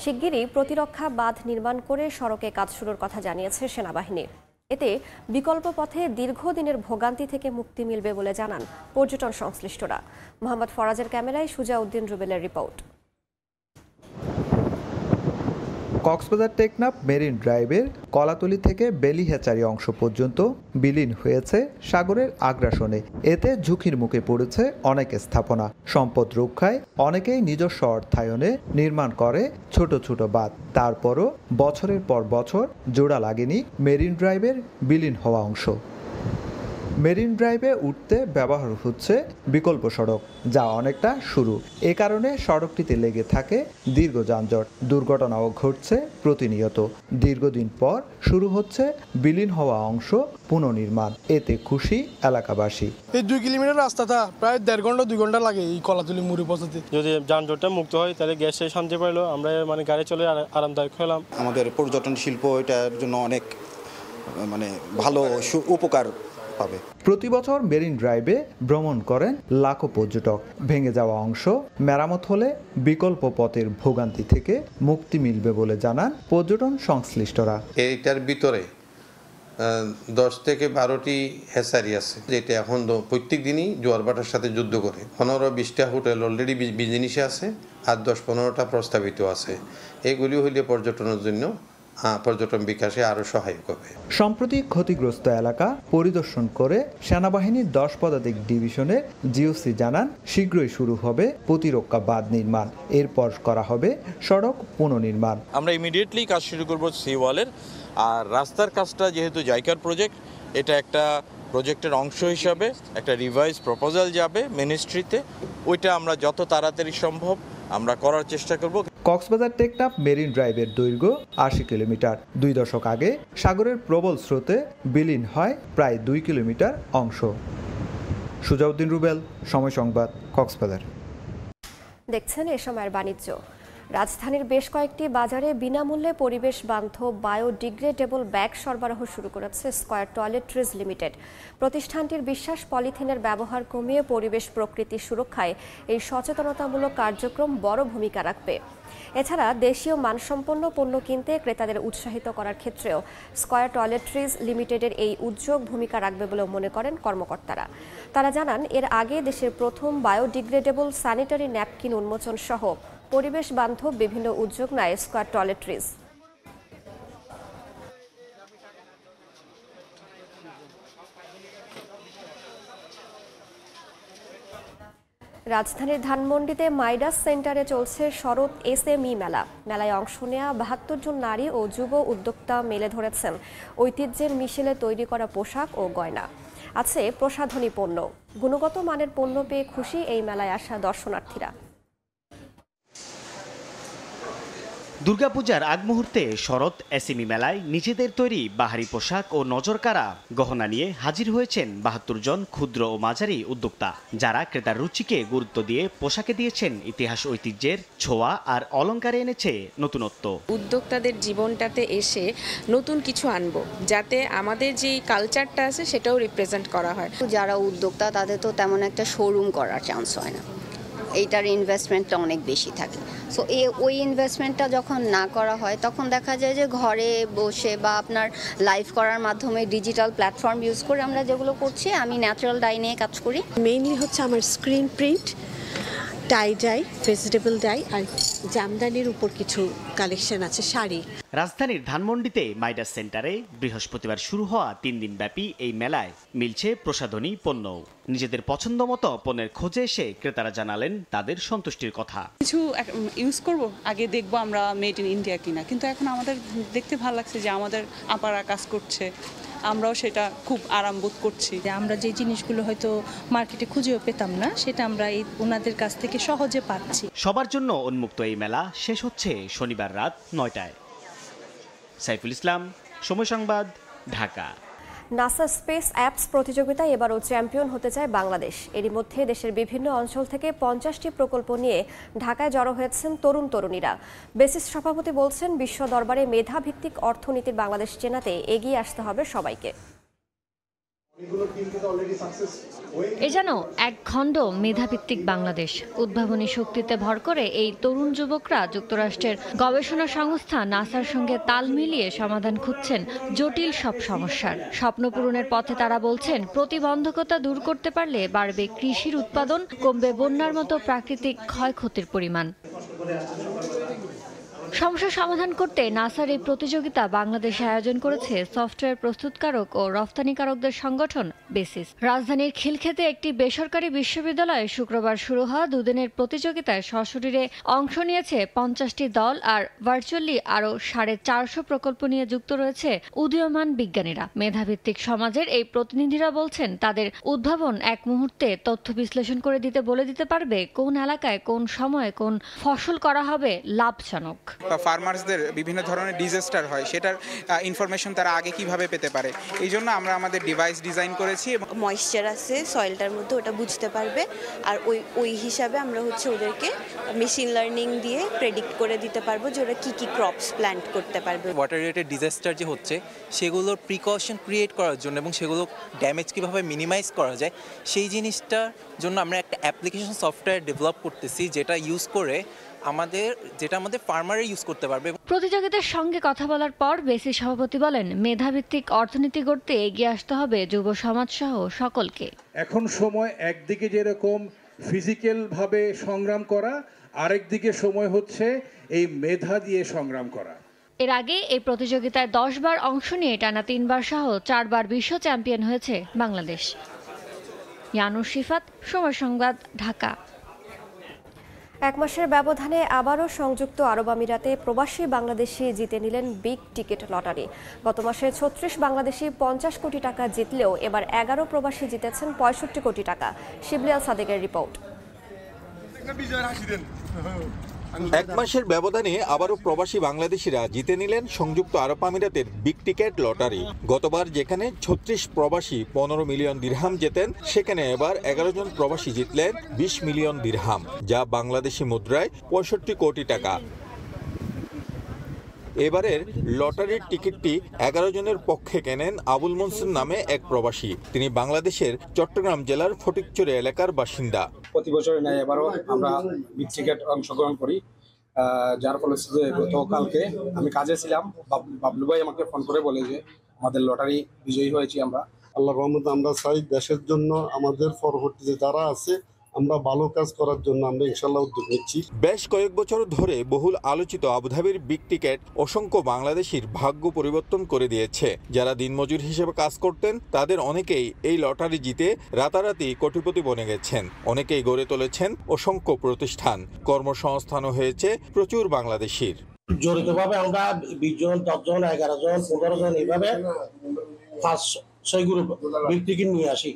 শিগগিরই প্রতিরক্ষা বাঁধ নির্মাণ করে সড়কে কাজ শুরুর কথা জানিয়েছে সেনাবাহিনী। এতে বিকল্প পথে দীর্ঘদিনের ভোগান্তি থেকে মুক্তি মিলবে বলে জানান পর্যটন সংশ্লিষ্টরা। মোহাম্মদ ফরাজের ক্যামেরায় সুজাউদ্দিন রুবেলের রিপোর্ট। কক্সবাজার টেকনাফ মেরিন ড্রাইভের কলাতলি থেকে বেলিহেচারি অংশ পর্যন্ত বিলীন হয়েছে সাগরের আগ্রাসনে। এতে ঝুঁকির মুখে পড়েছে অনেক স্থাপনা। সম্পদ রক্ষায় অনেকেই নিজস্ব অর্থায়নে নির্মাণ করে ছোট ছোট বাঁধ। তারপরও বছরের পর বছর জোড়া লাগেনি মেরিন ড্রাইভের বিলীন হওয়া অংশ। মেরিন ড্রাইভে উঠতে ব্যবহার হচ্ছে বিকল্প সড়ক, যা অনেকটা সরু। এ কারণে সড়কটিতে লেগে থাকে দীর্ঘ যানজট, দুর্ঘটনাও ঘটছে প্রতিনিয়ত। দীর্ঘদিন পর শুরু হচ্ছে বিলীন হওয়া অংশ পুনর্নির্মাণ। এতে খুশি এলাকাবাসী। এই 2 কিলোমিটার রাস্তাটা প্রায় 1.5 ঘন্টা 2 ঘন্টা লাগে এই কলাতলি মুড়ি পৌঁছাতে। যদি যানজটটা মুক্ত হয় তাহলে গ্যাসে শান্তি পাইলো, আমরা গাড়ি চলে আরামদায়ক হলাম। আমাদের পর্যটন শিল্প এটার জন্য অনেক ভালো উপকার পাবে। প্রতি বছর মেরিন ড্রাইভে ভ্রমণ করেন লাখো পর্যটক। ভেঙে যাওয়া অংশ মেরামত হলে বিকল্প পথের ভোগান্তি থেকে মুক্তি মিলবে বলে জানান পর্যটন সংশ্লিষ্টরা। এইটার ভিতরে 10 থেকে 12টি হ্যাচারি আছে, যেটা এখন প্রত্যেক দিনই জোয়ার ভাটার সাথে যুদ্ধ করে। 15-20টা হোটেল অলরেডি বিজনেসে আছে, আর 10-15টা প্রস্তাবিত আছে। এগুলি হইলে পর্যটনের জন্য পর্যটন বিকাশে আরো সহায়ক হবে। সম্প্রতি ক্ষতিগ্রস্ত এলাকা পরিদর্শন করে সেনাবাহিনীর 10 পদাতিক ডিভিশনের জিওসি জানান শীঘ্রই শুরু হবে প্রতিরক্ষা বাঁধ নির্মাণ। এরপর করা হবে সড়ক পুনর্নির্মাণ। আমরা ইমিডিয়েটলি কাজ শুরু করব সি ওয়ালের। আর রাস্তার কাজটা যেহেতু জাইকার প্রজেক্ট, এটা একটা প্রজেক্টের অংশ হিসাবে একটা রিভাইজ প্রপোজাল যাবে মিনিস্ট্রিতে। ওইটা আমরা যত তাড়াতাড়ি সম্ভব আমরা করার চেষ্টা করব। কক্সবাজার টেকনাফ মেরিন ড্রাইভের দৈর্ঘ্য 80 কিলোমিটার। 2 দশক আগে সাগরের প্রবল স্রোতে বিলীন হয় প্রায় 2 কিলোমিটার অংশ। সুজাউদ্দিন রুবেল, সময় সংবাদ, কক্সবাজার। দেখছেন এ সময়ের বাণিজ্য। রাজধানীর বেশ কয়েকটি বাজারে বিনামূল্যে পরিবেশ বান্ধব বায়োডিগ্রেডেবল ব্যাগ সরবরাহ শুরু করেছে স্কয়ার টয়লেট্রিজ লিমিটেড। প্রতিষ্ঠানটির বিশ্বাস, পলিথিনের ব্যবহার কমিয়ে পরিবেশ প্রকৃতি সুরক্ষায় এই সচেতনতামূলক কার্যক্রম বড় ভূমিকা রাখবে। এছাড়া দেশীয় মানসম্পন্ন পণ্য কিনতে ক্রেতাদের উৎসাহিত করার ক্ষেত্রেও স্কয়ার টয়লেট্রিজ লিমিটেডের এই উদ্যোগ ভূমিকা রাখবে বলে মনে করেন কর্মকর্তারা। তারা জানান, এর আগে দেশের প্রথম বায়োডিগ্রেডেবল স্যানিটারি ন্যাপকিন উন্মোচন সহ পরিবেশ বান্ধব বিভিন্ন উদ্যোগ নেয় স্কয়ার টয়লেট্রিজ। রাজধানীর ধানমন্ডিতে মাইডাস সেন্টারে চলছে শরৎ এসএমই মেলা। মেলায় অংশ নেওয়া ৭২ জন নারী ও যুব উদ্যোক্তা মেলে ধরেছেন ঐতিহ্যের মিশেলে তৈরি করা পোশাক ও গয়না। আছে প্রসাধনী পণ্য। গুণগত মানের পণ্য পেয়ে খুশি এই মেলায় আসা দর্শনার্থীরা। দুর্গাপূজার আগ মুহূর্তে শরৎ এসএমই মেলায় নিজেদের তৈরি বাহারি পোশাক ও নজরকাড়া গহনা নিয়ে হাজির হয়েছেন ৭২ জন ক্ষুদ্র ও মাঝারি উদ্যোক্তা, যারা ক্রেতার রুচিকে গুরুত্ব দিয়ে পোশাকে দিয়েছেন ইতিহাস ঐতিহ্যের ছোঁয়া আর অলংকারে এনেছে নতুনত্ব। উদ্যোক্তাদের জীবনটাতে এসে নতুন কিছু আনবো, যাতে আমাদের যে কালচারটা আছে সেটাও রিপ্রেজেন্ট করা হয়। যারা উদ্যোক্তা তাদের তো তেমন একটা শোরুম করার চান্স হয় না, এইটার ইনভেস্টমেন্টটা অনেক বেশি থাকে। সো ওই ইনভেস্টমেন্টটা যখন না করা হয় তখন দেখা যায় যে ঘরে বসে বা আপনার লাইভ করার মাধ্যমে ডিজিটাল প্ল্যাটফর্ম ইউজ করে আমরা যেগুলো করছি, আমি ন্যাচারাল ডাই নিয়ে কাজ করি। মেইনলি হচ্ছে আমার স্ক্রিন প্রিন্ট, টাই ডাই, ভেজিটেবল ডাই আর জামদানির উপর কিছু কালেকশন আছে, শাড়ি। রাজধানীর ধানমন্ডিতে মাইডাস সেন্টারে বৃহস্পতিবার শুরু হওয়া ৩ দিন ব্যাপী এই মেলায় মিলছে প্রসাধনী পণ্য। নিজেদের পছন্দ মতো পণ্যের খোঁজে এসে ক্রেতারা জানালেন তাদের সন্তুষ্টির কথা। কিছু ইউজ করব, আগে দেখবো আমরা মেড ইন ইন্ডিয়া কিনা, কিন্তু এখন আমাদের দেখতে ভালো লাগছে যে আমাদের আপারা কাজ করছে, আমরাও সেটা খুব আরাম বোধ করছি। আমরা যে জিনিসগুলো হয়তো মার্কেটে খুঁজেও পেতাম না, সেটা আমরা এই ওনাদের কাছ থেকে সহজে পাচ্ছি। সবার জন্য উন্মুক্ত এই মেলা শেষ হচ্ছে শনিবার রাত ৯টায়। সাইফুল ইসলাম, সময় সংবাদ, ঢাকা। নাসা স্পেস অ্যাপস প্রতিযোগিতায় এবারও চ্যাম্পিয়ন হতে চায় বাংলাদেশ। এরই মধ্যে দেশের বিভিন্ন অঞ্চল থেকে 50টি প্রকল্প নিয়ে ঢাকায় জড়ো হয়েছেন তরুণীরা। বেসিস সভাপতি বলছেন, বিশ্ব দরবারে মেধাভিত্তিক অর্থনীতির বাংলাদেশ চেনাতে এগিয়ে আসতে হবে সবাইকে। এ যেন এক খণ্ড মেধাভিত্তিক বাংলাদেশ। উদ্ভাবনী শক্তিতে ভর করে এই তরুণ যুবকরা যুক্তরাষ্ট্রের গবেষণা সংস্থা নাসার সঙ্গে তাল মিলিয়ে সমাধান খুঁজছেন জটিল সব সমস্যার। স্বপ্ন পূরণের পথে তারা বলছেন, প্রতিবন্ধকতা দূর করতে পারলে বাড়বে কৃষির উৎপাদন, কমবে বন্যার মতো প্রাকৃতিক ক্ষয়ক্ষতির পরিমাণ। সমস্যা সমাধান করতে নাসার এই প্রতিযোগিতা বাংলাদেশে আয়োজন করেছে সফটওয়্যার প্রস্তুতকারক ও রফতানিকারকদের সংগঠন বেসিস। রাজধানীর খিলক্ষেতে একটি বেসরকারি বিশ্ববিদ্যালয়ে শুক্রবার শুরু হওয়া দুদিনের প্রতিযোগিতায় সশরীরে অংশ নিয়েছে 50টি দল, আর ভার্চুয়ালি আরও 450 প্রকল্প নিয়ে যুক্ত রয়েছে উদীয়মান বিজ্ঞানীরা। মেধাভিত্তিক সমাজের এই প্রতিনিধিরা বলছেন, তাদের উদ্ভাবন এক মুহূর্তে তথ্য বিশ্লেষণ করে বলে দিতে পারবে কোন এলাকায় কোন সময়ে কোন ফসল করা হবে লাভজনক। ফার্মার্সদের বিভিন্ন ধরনের ডিজাস্টার হয়, সেটার ইনফরমেশন তারা আগে কিভাবে পেতে পারে, এই জন্য আমরা আমাদের ডিভাইস ডিজাইন করেছি। ময়েশ্চার আছে সয়েলটার মধ্যে, ওটা বুঝতে পারবে, আর ওই হিসাবে আমরা ওদেরকে মেশিন লার্নিং দিয়ে প্রেডিক্ট করে দিতে পারবো যে ওরা কি ক্রপস প্ল্যান্ট করতে পারবে। ওয়াটার রিলেটেড ডিজাস্টার যে হচ্ছে সেগুলোর প্রিকশন ক্রিয়েট করার জন্য এবং সেগুলো ড্যামেজ কিভাবে মিনিমাইজ করা যায় সেই জিনিসটার জন্য আমরা একটা অ্যাপ্লিকেশন সফটওয়্যার ডেভেলপ করতেছি, যেটা ইউজ করে আমাদের ফার্মাররা ইউজ করতে পারবে। প্রতিযোগিতার সঙ্গে কথা বলার পর বেসিস সভাপতি বলেন, মেধাভিত্তিক অর্থনীতি গড়তে এগিয়ে আসতে হবে যুব সমাজ সহ সকলকে। এখন সময় একদিকে যেরকম ফিজিক্যাল ভাবে সংগ্রাম করা, আরেকদিকে সময় হচ্ছে এই মেধা দিয়ে সংগ্রাম করা। এর আগে এই প্রতিযোগিতায় 10 বার অংশ নিয়ে টানা 3 বার সহ 4 বার বিশ্ব চ্যাম্পিয়ন হয়েছে বাংলাদেশ। ইয়ানুস শিফাত, সময় সংবাদ, ঢাকা। এক মাসের ব্যবধানে আবারও সংযুক্ত আরব আমিরাতে প্রবাসী বাংলাদেশি জিতে নিলেন বিগ টিকেট লটারি। গত মাসে 36 বাংলাদেশি 50 কোটি টাকা জিতলেও এবার 11 প্রবাসী জিতেছেন 65 কোটি টাকা। শিবলি আল সাদেকের রিপোর্ট। এক মাসের ব্যবধানে আবারও প্রবাসী বাংলাদেশিরা জিতে নিলেন সংযুক্ত আরব আমিরাতের বিগ টিকেট লটারি। গতবার যেখানে 36 প্রবাসী 15 মিলিয়ন দিরহাম জেতেন, সেখানে এবার 11 জন প্রবাসী জিতলেন 20 মিলিয়ন দিরহাম, যা বাংলাদেশি মুদ্রায় 65 কোটি টাকা। এবারের লটারির টিকিটটি 11 জনের পক্ষে কেনেন আবুল মনসুর নামে এক প্রবাসী। তিনি বাংলাদেশের চট্টগ্রাম জেলার ফটিকছড়ি এলাকার বাসিন্দা। প্রতি বছরের ন্যায় এবারও আমরা বিগ টিকেট অংশগ্রহণ করি, যার ফলে গতকালকে আমি কাজে ছিলাম, বাবলু ভাই আমাকে ফোন করে বলে যে আমাদের লটারি বিজয়ী হয়েছি আমরা। আল্লাহর রহমতে আমরা চাই দেশের জন্য আমাদের পরবর্তীতে যারা আছে আমরা ভালো কাজ করার জন্য আমরা ইনশাল্লাহ উদ্যোগ নিচ্ছি। বেশ কয়েক বছর ধরে বহুল আলোচিত আবুধাবির বিগ টিকেট অসংখ্য বাংলাদেশির ভাগ্য পরিবর্তন করে দিয়েছে। যারা দিনমজুর হিসেবে কাজ করতেন তাদের অনেকেই এই লটারি জিতে রাতারাতি কোটিপতি বনে গেছেন। অনেকেই গড়ে তুলেছেন অসংখ্য প্রতিষ্ঠান, কর্মসংস্থানও হয়েছে প্রচুর বাংলাদেশির। জড়িতভাবে আমরা 20 জন, 10 জন, 11 জন, 15 জন এইভাবে 5-6 গ্রুপ ব্যক্তিকে নিয়ে আসি।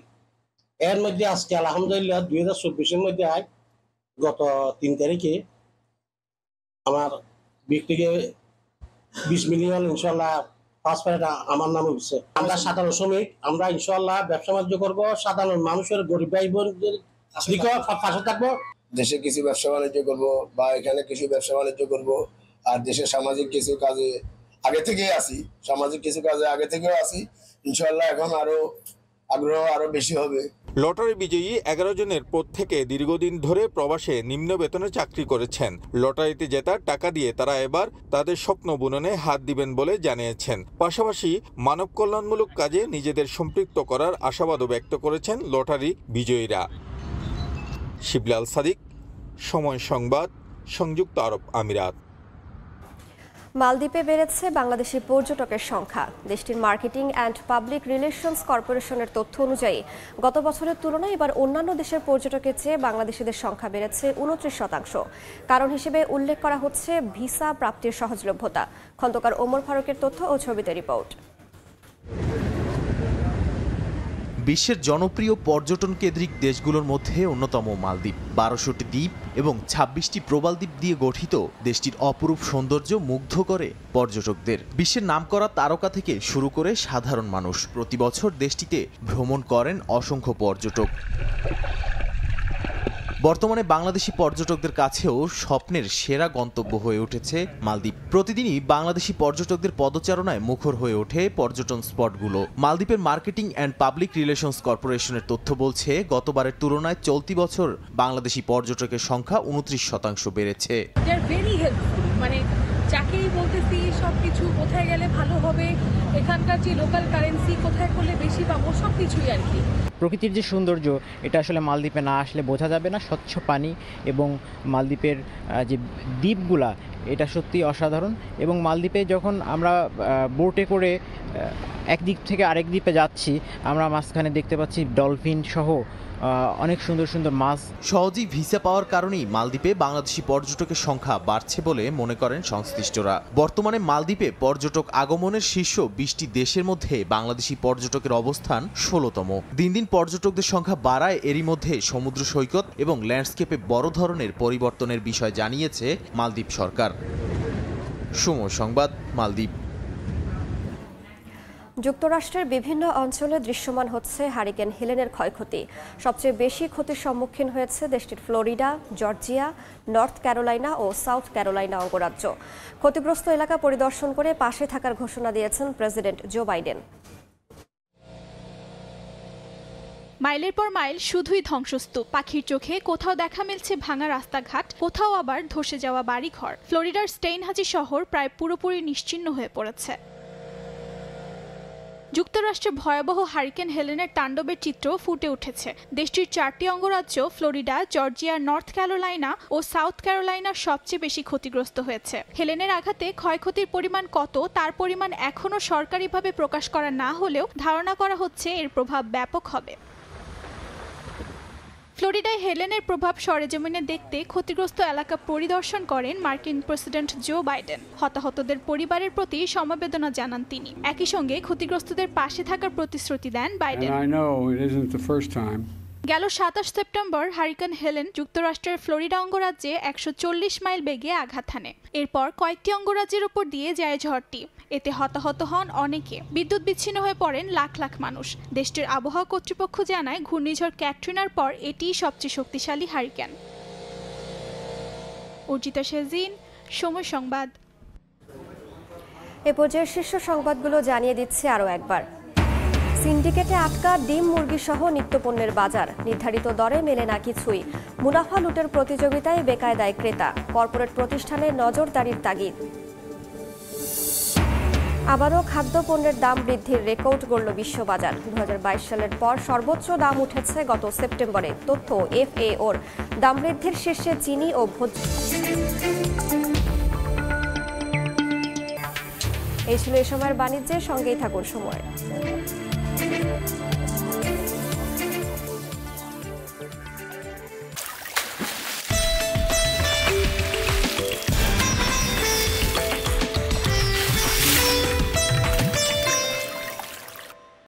এর মধ্যে আজকে আলহামদুলিল্লাহ 2024-এর মধ্যে গত 3 তারিখে আমার ব্যক্তিকে 20 মিলিয়ন ইনশাল্লাহ পাসপোর্ট আমার নামে হচ্ছে। আমরা সাধারণ শ্রমিক, আমরা ইনশাল্লাহ ব্যবসা বাণিজ্য করবো, সাধারণ মানুষের গরিব ভাই বোনদের পাশে থাকবো। দেশে কিছু ব্যবসা বাণিজ্য করবো বা এখানে কিছু ব্যবসা বাণিজ্য করবো। আর দেশের সামাজিক কিছু কাজে আগে থেকেই আসি, সামাজিক কিছু কাজে আগে থেকেও আসি। ইনশাল্লাহ এখন আগ্রহ আরো বেশি হবে। লটারি বিজয়ী 11 জনের প্রত্যেকে দীর্ঘদিন ধরে প্রবাসে নিম্ন বেতনে চাকরি করেছেন। লটারিতে জেতা টাকা দিয়ে তারা এবার তাদের স্বপ্ন বুননে হাত দিবেন বলে জানিয়েছেন। পাশাপাশি মানব কল্যাণমূলক কাজে নিজেদের সম্পৃক্ত করার আশাবাদও ব্যক্ত করেছেন লটারি বিজয়ীরা। শিবলাল সাদিক, সময় সংবাদ, সংযুক্ত আরব আমিরাত। মালদ্বীপে বেড়েছে বাংলাদেশি পর্যটকের সংখ্যা। দেশটির মার্কেটিং অ্যান্ড পাবলিক রিলেশনস কর্পোরেশনের তথ্য অনুযায়ী গত বছরের তুলনায় এবার অন্যান্য দেশের পর্যটকের চেয়ে বাংলাদেশিদের সংখ্যা বেড়েছে 29%। কারণ হিসেবে উল্লেখ করা হচ্ছে ভিসা প্রাপ্তির সহজলভ্যতা। খন্দকার ওমর ফারুকের তথ্য ও ছবিতে রিপোর্ট। বিশ্বের জনপ্রিয় পর্যটন কেন্দ্রিক দেশগুলোর মধ্যে অন্যতম মালদ্বীপ। 1200টি দ্বীপ এবং 26টি প্রবাল দ্বীপ দিয়ে গঠিত দেশটির অপরূপ সৌন্দর্য মুগ্ধ করে পর্যটকদের। বিশ্বের নামকরা তারকা থেকে শুরু করে সাধারণ মানুষ প্রতি বছর দেশটিতে ভ্রমণ করেন অসংখ্য পর্যটক। বর্তমানে বাংলাদেশি পর্যটকদের কাছেও স্বপ্নের সেরা গন্তব্য হয়ে উঠেছে মালদ্বীপ। প্রতিদিনই বাংলাদেশি পর্যটকদের পদচারণায় মুখর হয়ে ওঠে পর্যটন স্পটগুলো। মালদ্বীপের মার্কেটিং অ্যান্ড পাবলিক রিলেশনস কর্পোরেশনের তথ্য বলছে গতবারের তুলনায় চলতি বছর বাংলাদেশি পর্যটকের সংখ্যা 29% বেড়েছে। মানে যাকেই বলতেছি সবকিছু কোথায় গেলে ভালো হবে, এখানকার যে লোকাল কারেন্সি কোথায় করলে বেশি পাবো, সবকিছুই আর কি। প্রকৃতির যে সৌন্দর্য এটা আসলে মালদ্বীপে না আসলে বোঝা যাবে না। স্বচ্ছ পানি এবং মালদ্বীপের যে দ্বীপগুলা এটা সত্যি অসাধারণ। এবং মালদ্বীপে যখন আমরা বোটে করে এক দ্বীপ থেকে আরেক দ্বীপে যাচ্ছি, আমরা মাঝখানে দেখতে পাচ্ছি ডলফিন সহ অনেক সুন্দর সুন্দর মাছ। সহজেই ভিসা পাওয়ার কারণেই মালদ্বীপে বাংলাদেশি পর্যটকের সংখ্যা বাড়ছে বলে মনে করেন সংশ্লিষ্টরা। বর্তমানে মালদ্বীপে পর্যটক আগমনের শীর্ষ 20টি দেশের মধ্যে বাংলাদেশি পর্যটকের অবস্থান 16তম। দিন দিন পর্যটকদের সংখ্যা বাড়ায়। এরই মধ্যে সমুদ্র সৈকত এবং ল্যান্ডস্কেপে বড় ধরনের পরিবর্তনের বিষয় জানিয়েছে মালদ্বীপ সরকার। সময় সংবাদ, মালদ্বীপ। যুক্তরাষ্ট্রের বিভিন্ন অঞ্চলে দৃশ্যমান হচ্ছে হারিকেন হেলেনের ক্ষয়ক্ষতি। সবচেয়ে বেশি ক্ষতির সম্মুখীন হয়েছে দেশটির ফ্লোরিডা, জর্জিয়া, নর্থ ক্যারোলাইনা ও সাউথ ক্যারোলাইনা অঙ্গরাজ্য। ক্ষতিগ্রস্ত এলাকা পরিদর্শন করে পাশে থাকার ঘোষণা দিয়েছেন প্রেসিডেন্ট জো বাইডেন। মাইলের পর মাইল শুধুই ধ্বংসস্তূপ। পাখির চোখে কোথাও দেখা মিলছে ভাঙা রাস্তাঘাট, কোথাও আবার ধসে যাওয়া বাড়িঘর। ফ্লোরিডার স্টেইনহাজি শহর প্রায় পুরোপুরি নিশ্চিহ্ন হয়ে পড়েছে। যুক্তরাষ্ট্রে ভয়াবহ হারিকেন হেলেনের তাণ্ডবের চিত্র ফুটে উঠেছে। দেশটির 4টি অঙ্গরাজ্য ফ্লোরিডা, জর্জিয়া, নর্থ ক্যারোলাইনা ও সাউথ ক্যারোলাইনা সবচেয়ে বেশি ক্ষতিগ্রস্ত হয়েছে। হেলেনের আঘাতে ক্ষয়ক্ষতির পরিমাণ কত তার পরিমাণ এখনও সরকারিভাবে প্রকাশ করা না হলেও ধারণা করা হচ্ছে এর প্রভাব ব্যাপক হবে। ফ্লোরিডায় হেলেনের প্রভাব সরেজমিনে দেখতে ক্ষতিগ্রস্ত এলাকা পরিদর্শন করেন মার্কিন প্রেসিডেন্ট জো বাইডেন। হতাহতদের পরিবারের প্রতি সমবেদনা জানান তিনি। একই সঙ্গে ক্ষতিগ্রস্তদের পাশে থাকার প্রতিশ্রুতি দেন বাইডেন। গেল 27 সেপ্টেম্বর হারিকেন হেলেন যুক্তরাষ্ট্রের ফ্লোরিডা অঙ্গরাজ্যে 140 মাইল বেগে আঘাত হানে। এরপর কয়েকটি অঙ্গরাজ্যের উপর দিয়ে যায় ঝড়টি। এতে হতাহত হন অনেকে। বিদ্যুৎ বিচ্ছিন্ন হয়ে পড়েন লাখ লাখ মানুষ। দেশটির আবহাওয়া কর্তৃপক্ষ জানায় ঘূর্ণিঝড় ক্যাটরিনার পর এটিই সবচেয়ে শক্তিশালী হারিকেন। অর্জিতা শেজিন, সময় সংবাদ। এ পর্যায়ে শীর্ষ সংবাদগুলো জানিয়ে দিচ্ছে আরও একবার। সিন্ডিকেটে আটকা ডিম মুরগি সহ নিত্যপণ্যের বাজার, নির্ধারিত দরে মেলে না কিছুই। মুনাফা লুটের প্রতিযোগিতায় বেকায়দায় ক্রেতা, কর্পোরেট প্রতিষ্ঠানে নজরদারির তাগিদ। আবারও খাদ্যপণ্যের দাম বৃদ্ধির রেকর্ড গড়ল বিশ্ববাজার। 2022 সালের পর সর্বোচ্চ দাম উঠেছে গত সেপ্টেম্বরে। তথ্য FAOর। দাম বৃদ্ধির শীর্ষে চিনি ও ভোজ্য। এই ছিল এ সময়ের বাণিজ্যের সঙ্গেই থাকুন সময়।